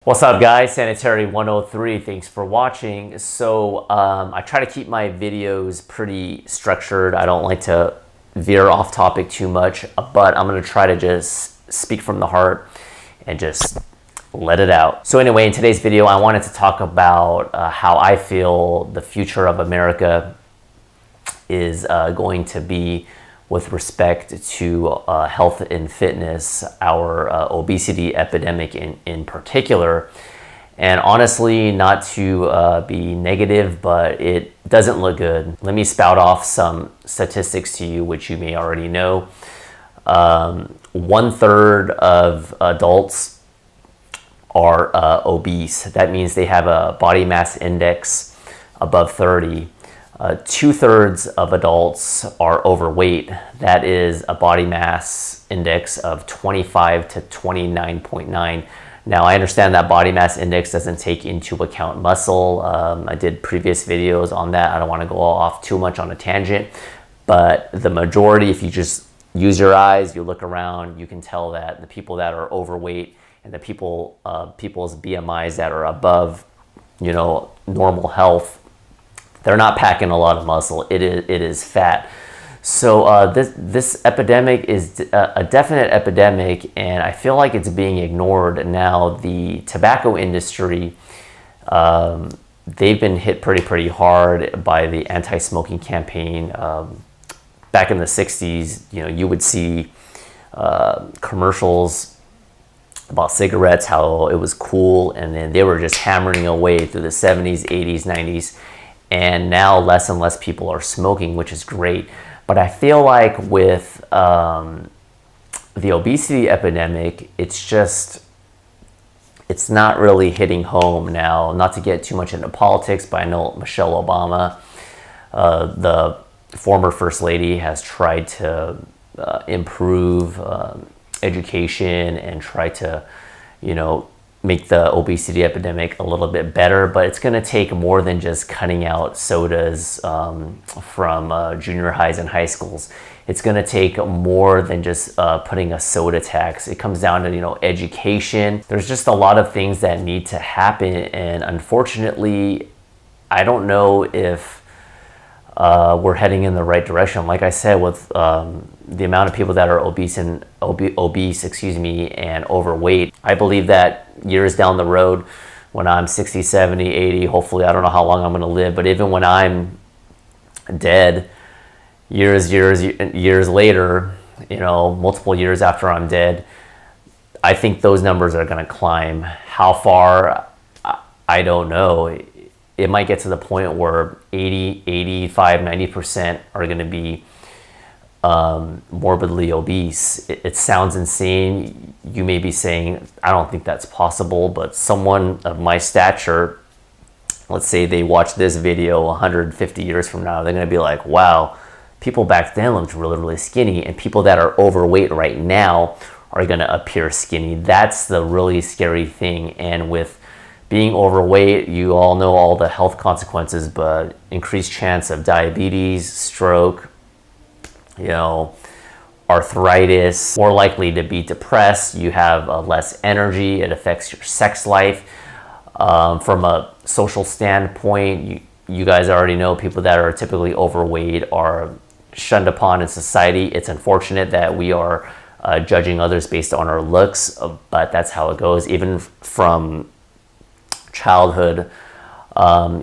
What's up, guys? Sanitary 103. Thanks for watching. So I try to keep my videos pretty structured. I don't like to veer off topic too much, but I'm going to try to just speak from the heart and just let it out. So anyway, in today's video, I wanted to talk about how I feel the future of America is going to be with respect to health and fitness, our obesity epidemic in particular. And honestly, not to be negative, but it doesn't look good. Let me spout off some statistics to you, which you may already know. 1/3 of adults are obese. That means they have a body mass index above 30. 2/3 of adults are overweight. That is a body mass index of 25 to 29.9. Now, I understand that body mass index doesn't take into account muscle. I did previous videos on that. I don't want to go off too much on a tangent, but the majority, if you just use your eyes, you look around, you can tell that the people that are overweight and the people's BMIs that are above, normal health, they're not packing a lot of muscle. It is fat. So this epidemic is a definite epidemic, and I feel like it's being ignored. Now, the tobacco industry, they've been hit pretty hard by the anti-smoking campaign. Back in the 60s, you would see commercials about cigarettes, how it was cool, and then they were just hammering away through the 70s, 80s, 90s. And now less and less people are smoking, which is great. But I feel like with the obesity epidemic, it's not really hitting home now. Not to get too much into politics, but I know Michelle Obama, the former First Lady, has tried to improve education and try to, make the obesity epidemic a little bit better, but it's going to take more than just cutting out sodas from junior highs and high schools. It's going to take more than just putting a soda tax. It comes down to education. There's just a lot of things that need to happen, and unfortunately, I don't know if we're heading in the right direction. Like I said, with the amount of people that are obese and overweight, I believe that years down the road, when I'm 60, 70, 80, hopefully, I don't know how long I'm going to live, but even when I'm dead, years later, multiple years after I'm dead, I think those numbers are going to climb. How far, I don't know. It might get to the point where 80, 85, 90% are going to be morbidly obese. It sounds insane. You may be saying, I don't think that's possible, but someone of my stature, let's say they watch this video 150 years from now, they're going to be like, wow, people back then looked really skinny, and people that are overweight right now are going to appear skinny. That's the really scary thing. And with being overweight, you all know all the health consequences, but increased chance of diabetes, stroke, arthritis, more likely to be depressed. You have less energy. It affects your sex life. From a social standpoint, you guys already know people that are typically overweight are shunned upon in society. It's unfortunate that we are judging others based on our looks, but that's how it goes. Even from childhood,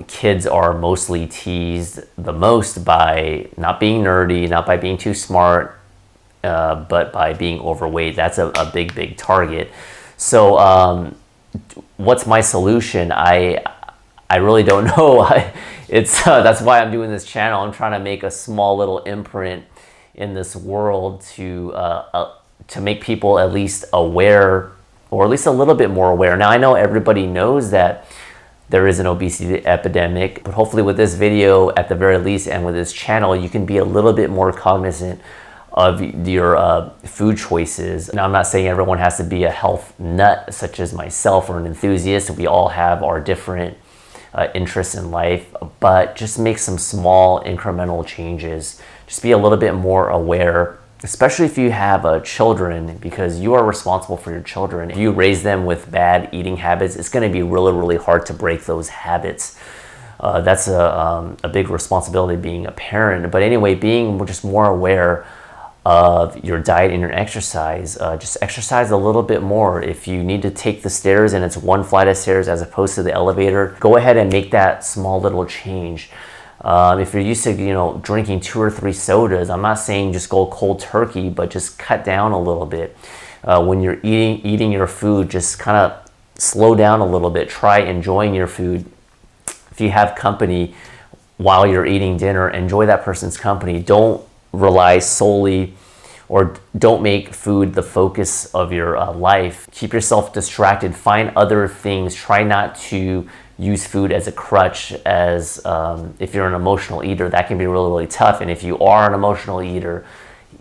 kids are mostly teased the most by not being nerdy, not by being too smart, but by being overweight. That's a big target. So what's my solution? I really don't know. That's why I'm doing this channel. I'm trying to make a small little imprint in this world to make people at least aware, or at least a little bit more aware. Now, I know everybody knows that there is an obesity epidemic, but hopefully with this video, at the very least, and with this channel, you can be a little bit more cognizant of your food choices. Now, I'm not saying everyone has to be a health nut, such as myself, or an enthusiast. We all have our different interests in life, but just make some small incremental changes. Just be a little bit more aware especially if you have children, because you are responsible for your children. If you raise them with bad eating habits, it's going to be really, really hard to break those habits. That's a big responsibility being a parent. But anyway, being just more aware of your diet and your exercise, just exercise a little bit more. If you need to take the stairs and it's one flight of stairs as opposed to the elevator, go ahead and make that small little change. If you're used to, drinking 2 or 3 sodas, I'm not saying just go cold turkey, but just cut down a little bit. When you're eating your food, just kind of slow down a little bit. Try enjoying your food. If you have company while you're eating dinner, enjoy that person's company. Don't rely solely, or don't make food the focus of your life. Keep yourself distracted. Find other things. Try not to use food as a crutch. As if you're an emotional eater, that can be really, really tough. And if you are an emotional eater,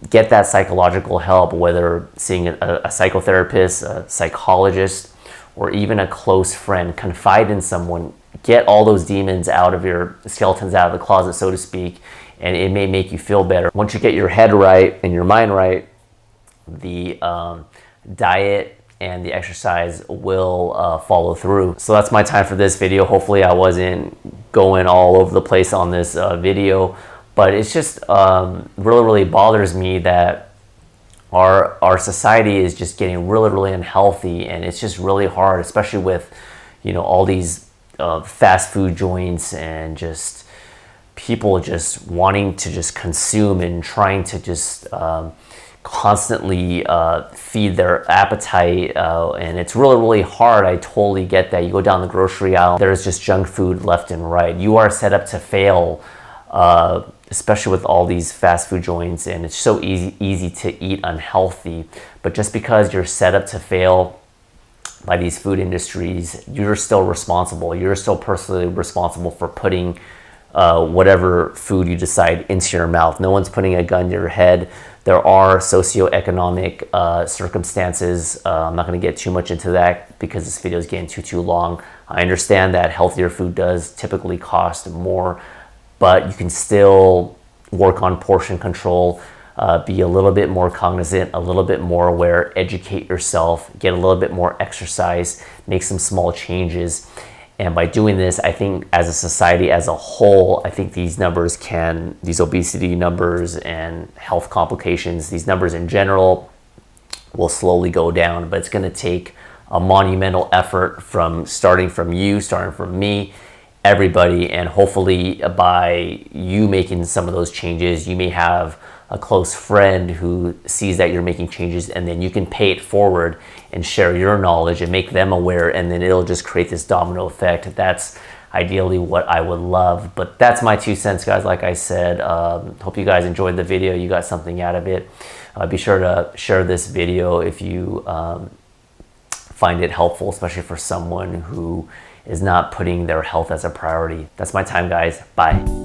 get that psychological help, whether seeing a psychotherapist, a psychologist, or even a close friend. Confide in someone. Get all those demons out of your skeletons out of the closet, so to speak, and it may make you feel better. Once you get your head right and your mind right, the diet and the exercise will follow through. So that's my time for this video. Hopefully I wasn't going all over the place on this video, but it's just really, really bothers me that our society is just getting really, really unhealthy, and it's just really hard, especially with all these fast food joints and just people just wanting to just consume and trying to just constantly feed their appetite, and it's really, really hard. I totally get that. You go down the grocery aisle, there's just junk food left and right. You are set up to fail, especially with all these fast food joints, and it's so easy to eat unhealthy. But just because you're set up to fail by these food industries, you're still responsible. You're still personally responsible for putting whatever food you decide into your mouth. No one's putting a gun to your head. There are socioeconomic circumstances. I'm not going to get too much into that because this video is getting too long. I understand that healthier food does typically cost more, but you can still work on portion control. Be a little bit more cognizant, a little bit more aware, educate yourself, get a little bit more exercise, make some small changes. And by doing this, I think as a society as a whole, I think these obesity numbers and health complications, these numbers in general will slowly go down, but it's going to take a monumental effort starting from me, everybody. And hopefully by you making some of those changes, you may have a close friend who sees that you're making changes, and then you can pay it forward and share your knowledge and make them aware, and then it'll just create this domino effect. That's ideally what I would love. But that's my 2 cents, guys. Like I said, hope you guys enjoyed the video. You got something out of it. Be sure to share this video if you find it helpful, especially for someone who is not putting their health as a priority. That's my time, guys. Bye.